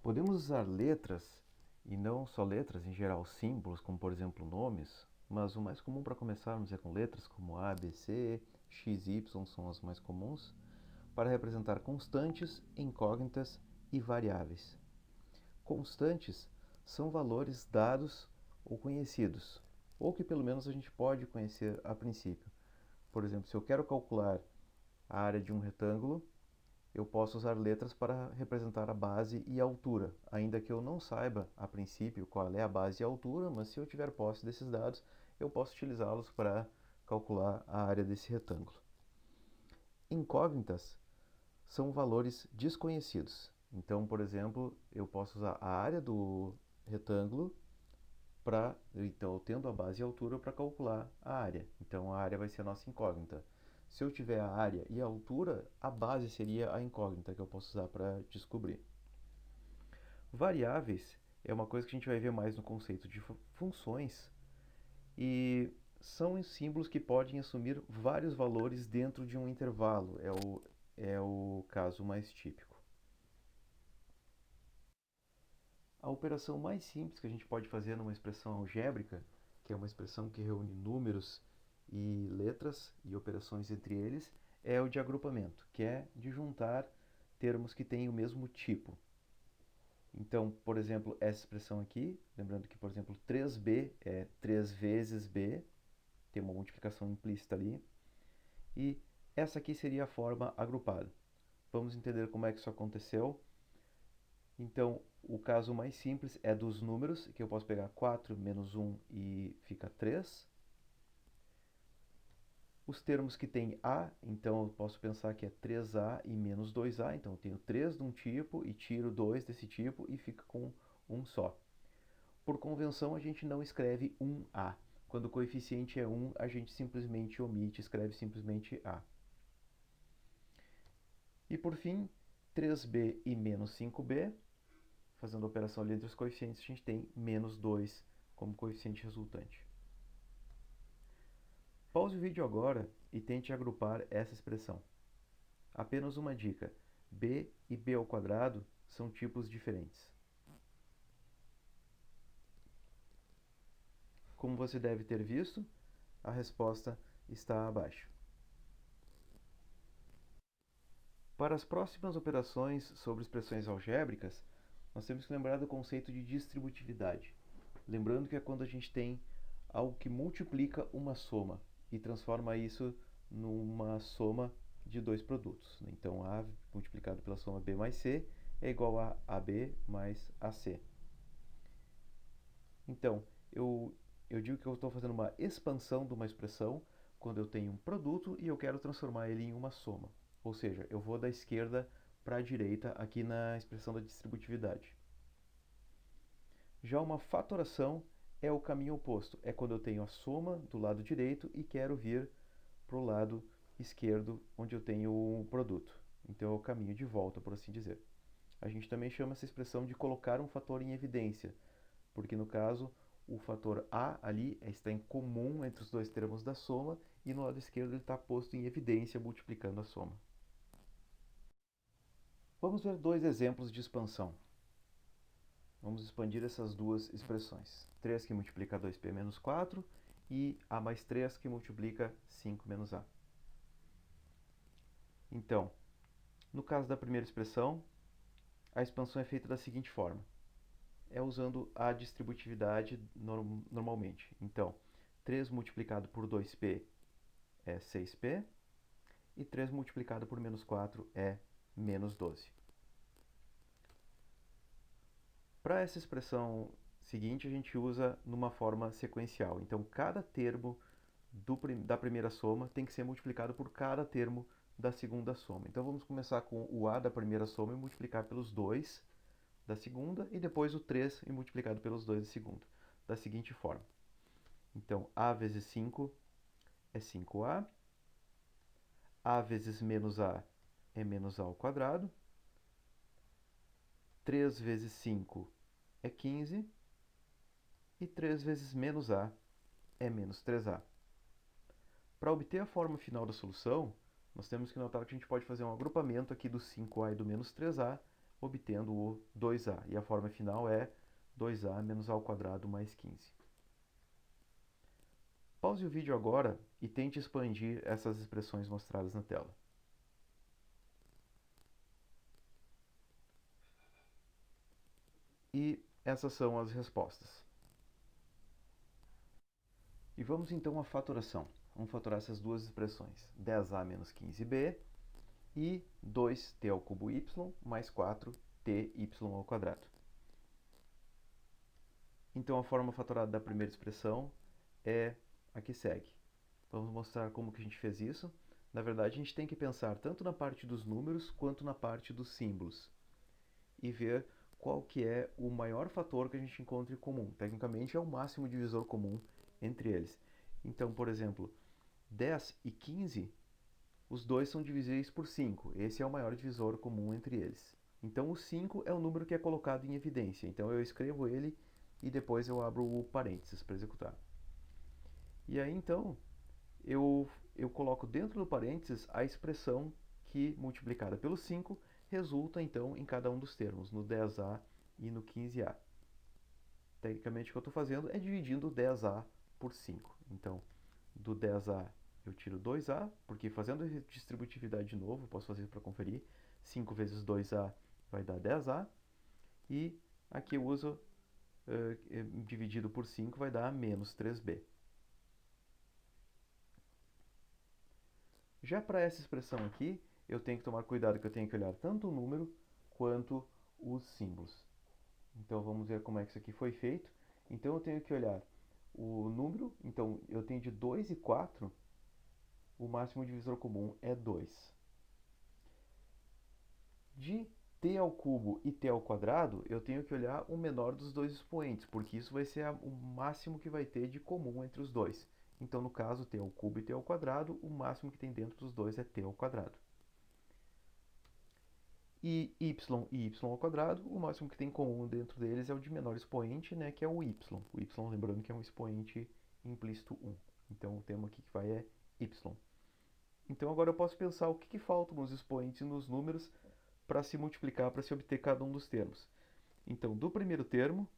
Podemos usar letras, e não só letras, em geral símbolos, como por exemplo nomes, mas o mais comum para começarmos é com letras como A, B, C, X, Y são as mais comuns, para representar constantes, incógnitas e variáveis. Constantes são valores dados ou conhecidos, ou que pelo menos a gente pode conhecer a princípio. Por exemplo, se eu quero calcular a área de um retângulo, eu posso usar letras para representar a base e a altura, ainda que eu não saiba a princípio qual é a base e a altura, mas se eu tiver posse desses dados, eu posso utilizá-los para calcular a área desse retângulo. Incógnitas são valores desconhecidos. Então, por exemplo, eu posso usar a área do retângulo então, tendo a base e a altura para calcular a área. Então, a área vai ser a nossa incógnita. Se eu tiver a área e a altura, a base seria a incógnita que eu posso usar para descobrir. Variáveis é uma coisa que a gente vai ver mais no conceito de funções e são símbolos que podem assumir vários valores dentro de um intervalo. É o caso mais típico. A operação mais simples que a gente pode fazer numa expressão algébrica, que é uma expressão que reúne números e letras e operações entre eles, é o de agrupamento, que é de juntar termos que têm o mesmo tipo. Então, por exemplo, essa expressão aqui, lembrando que, por exemplo, 3b é 3 vezes b, tem uma multiplicação implícita ali, e essa aqui seria a forma agrupada. Vamos entender como é que isso aconteceu. Então, o caso mais simples é dos números, que eu posso pegar 4 menos 1 e fica 3. Os termos que têm A, então eu posso pensar que é 3A e menos 2A. Então, eu tenho 3 de um tipo e tiro 2 desse tipo e fica com um só. Por convenção, a gente não escreve 1A. Quando o coeficiente é 1, a gente simplesmente omite, escreve simplesmente A. E por fim, 3b e menos 5b. Fazendo a operação ali entre os coeficientes, a gente tem menos 2 como coeficiente resultante. Pause o vídeo agora e tente agrupar essa expressão. Apenas uma dica: b e b ao quadrado são tipos diferentes. Como você deve ter visto, a resposta está abaixo. Para as próximas operações sobre expressões algébricas, nós temos que lembrar do conceito de distributividade. Lembrando que é quando a gente tem algo que multiplica uma soma e transforma isso numa soma de dois produtos. Então, A multiplicado pela soma B mais C é igual a AB mais AC. Então, eu digo que eu estou fazendo uma expansão de uma expressão quando eu tenho um produto e eu quero transformar ele em uma soma. Ou seja, eu vou da esquerda para a direita aqui na expressão da distributividade. Já uma fatoração é o caminho oposto. É quando eu tenho a soma do lado direito e quero vir para o lado esquerdo, onde eu tenho o produto. Então é o caminho de volta, por assim dizer. A gente também chama essa expressão de colocar um fator em evidência, porque no caso o fator A ali está em comum entre os dois termos da soma e no lado esquerdo ele está posto em evidência multiplicando a soma. Vamos ver dois exemplos de expansão. Vamos expandir essas duas expressões. 3 que multiplica 2p menos 4 e A mais 3 que multiplica 5 menos A. Então, no caso da primeira expressão, a expansão é feita da seguinte forma. É usando a distributividade normalmente. Então, 3 multiplicado por 2p é 6p e 3 multiplicado por menos 4 é menos 12. Para essa expressão seguinte, a gente usa numa forma sequencial. Então, cada termo da primeira soma tem que ser multiplicado por cada termo da segunda soma. Então, vamos começar com o A da primeira soma e multiplicar pelos 2 da segunda, e depois o 3 e multiplicado pelos 2 da segunda, da seguinte forma. Então, A vezes 5 é 5A, A vezes menos A é menos A ao quadrado, 3 vezes 5 é 15, e 3 vezes menos A é menos 3A. Para obter a forma final da solução, nós temos que notar que a gente pode fazer um agrupamento aqui do 5A e do menos 3A obtendo o 2a. E a forma final é 2a menos a ao quadrado mais 15. Pause o vídeo agora e tente expandir essas expressões mostradas na tela. E essas são as respostas. E vamos então à fatoração. Vamos fatorar essas duas expressões, 10a menos 15b e 2t ao cubo y mais 4ty ao quadrado. Então a forma fatorada da primeira expressão é a que segue. Vamos mostrar como que a gente fez isso. Na verdade, a gente tem que pensar tanto na parte dos números quanto na parte dos símbolos e ver qual que é o maior fator que a gente encontra em comum. Tecnicamente, é o máximo divisor comum entre eles. Então, por exemplo, 10 e 15, os dois são divisíveis por 5. Esse é o maior divisor comum entre eles. Então, o 5 é o número que é colocado em evidência. Então, eu escrevo ele e depois eu abro o parênteses para executar. E aí, então, eu coloco dentro do parênteses a expressão que, multiplicada pelo 5, resulta, então, em cada um dos termos, no 10a e no 15a. Tecnicamente, o que eu estou fazendo é dividindo 10a por 5. Então, do 10a eu tiro 2a, porque fazendo a distributividade de novo, posso fazer para conferir, 5 vezes 2a vai dar 10a, e aqui eu uso dividido por 5 vai dar menos 3b. Já para essa expressão aqui, eu tenho que tomar cuidado que eu tenho que olhar tanto o número quanto os símbolos. Então vamos ver como é que isso aqui foi feito. Então eu tenho que olhar o número, então eu tenho de 2 e 4, o máximo divisor comum é 2. De t ao cubo e t ao quadrado, eu tenho que olhar o menor dos dois expoentes, porque isso vai ser o máximo que vai ter de comum entre os dois. Então, no caso, t ao cubo e t ao quadrado, o máximo que tem dentro dos dois é t ao quadrado. E y ao quadrado, o máximo que tem em comum dentro deles é o de menor expoente, né, que é o y. O y, lembrando que é um expoente implícito 1. Então, o termo aqui que vai é y. Então, agora eu posso pensar o que falta nos expoentes e nos números para se multiplicar, para se obter cada um dos termos. Então, do primeiro termo,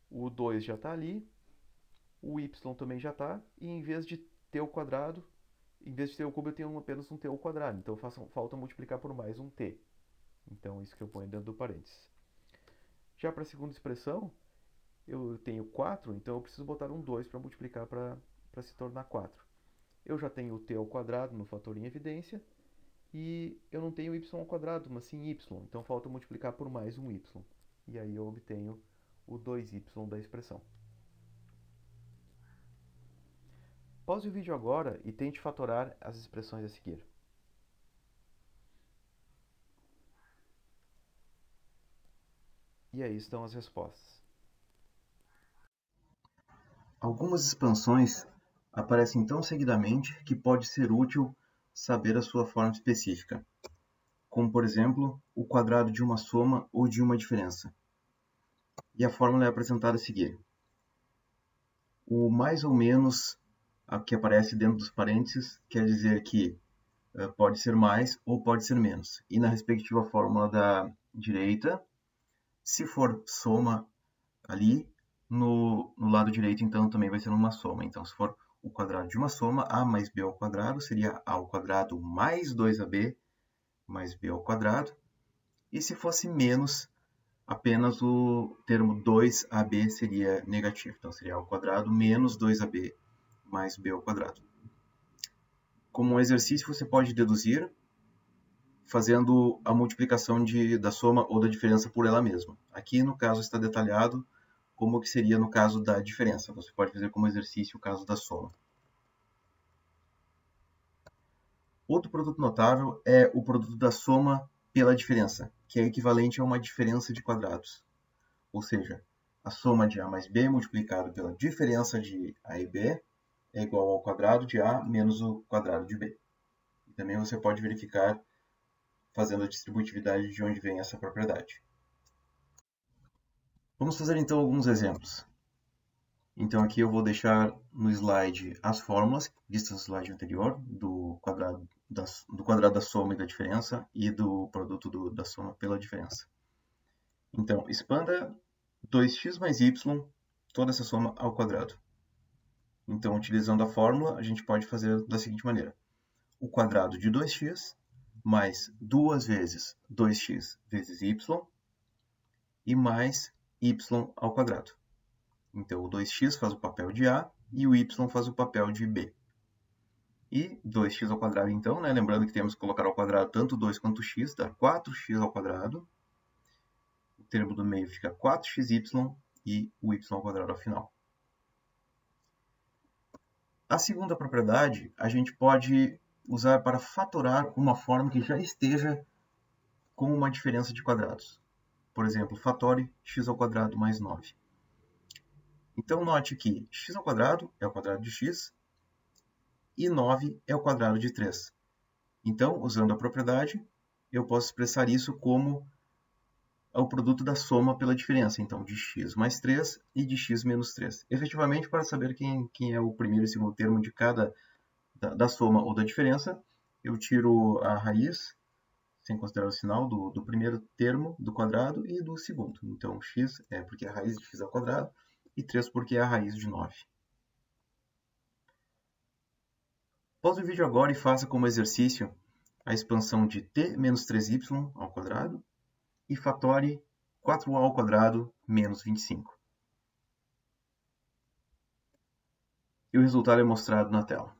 o 2 já está ali, o y também já está, e em vez de t ao quadrado, em vez de t ao cubo, eu tenho apenas um t ao quadrado. Então, falta multiplicar por mais um t. Então, isso que eu ponho dentro do parênteses. Já para a segunda expressão, eu tenho 4, então eu preciso botar um 2 para multiplicar para se tornar 4. Eu já tenho o t ao quadrado no fator em evidência, e eu não tenho y ao quadrado, mas sim y. Então falta multiplicar por mais um y. E aí eu obtenho o 2y da expressão. Pause o vídeo agora e tente fatorar as expressões a seguir. E aí estão as respostas. Algumas expansões aparecem tão seguidamente que pode ser útil saber a sua forma específica, como por exemplo, o quadrado de uma soma ou de uma diferença. E a fórmula é apresentada a seguir. O mais ou menos que aparece dentro dos parênteses quer dizer que pode ser mais ou pode ser menos. E na respectiva fórmula da direita, se for soma ali, no lado direito, então, também vai ser uma soma. Então, se for o quadrado de uma soma, a mais b ao quadrado seria a ao quadrado mais 2ab mais b ao quadrado. E se fosse menos, apenas o termo 2ab seria negativo. Então, seria a ao quadrado menos 2ab mais b ao quadrado. Como um exercício, você pode deduzir fazendo a multiplicação da soma ou da diferença por ela mesma. Aqui, no caso, está detalhado como que seria no caso da diferença. Você pode fazer como exercício o caso da soma. Outro produto notável é o produto da soma pela diferença, que é equivalente a uma diferença de quadrados. Ou seja, a soma de a mais b multiplicado pela diferença de a e b é igual ao quadrado de a menos o quadrado de b. E também você pode verificar fazendo a distributividade de onde vem essa propriedade. Vamos fazer então alguns exemplos. Então aqui eu vou deixar no slide as fórmulas vistas no slide anterior, do quadrado da soma e da diferença e do produto da soma pela diferença. Então, expanda 2x mais y, toda essa soma ao quadrado. Então, utilizando a fórmula, a gente pode fazer da seguinte maneira. O quadrado de 2x mais 2 vezes 2x vezes y e mais y ao quadrado. Então, o 2x faz o papel de A e o y faz o papel de B. E 2x ao quadrado, então, né? Lembrando que temos que colocar ao quadrado tanto 2 quanto x, dá 4x ao quadrado. O termo do meio fica 4xy e o y ao quadrado ao final. A segunda propriedade a gente pode usar para fatorar uma forma que já esteja com uma diferença de quadrados. Por exemplo, fatore x ao quadrado mais 9. Então, note que x ao quadrado é o quadrado de x e 9 é o quadrado de 3. Então, usando a propriedade, eu posso expressar isso como o produto da soma pela diferença, então, de x mais 3 e de x menos 3. Efetivamente, para saber quem é o primeiro e segundo termo de cada da soma ou da diferença, eu tiro a raiz, sem considerar o sinal, do primeiro termo do quadrado e do segundo. Então, x é porque é a raiz de x ao quadrado e 3 porque é a raiz de 9. Pause o vídeo agora e faça como exercício a expansão de t menos 3y ao quadrado e fatore 4a ao quadrado menos 25. E o resultado é mostrado na tela.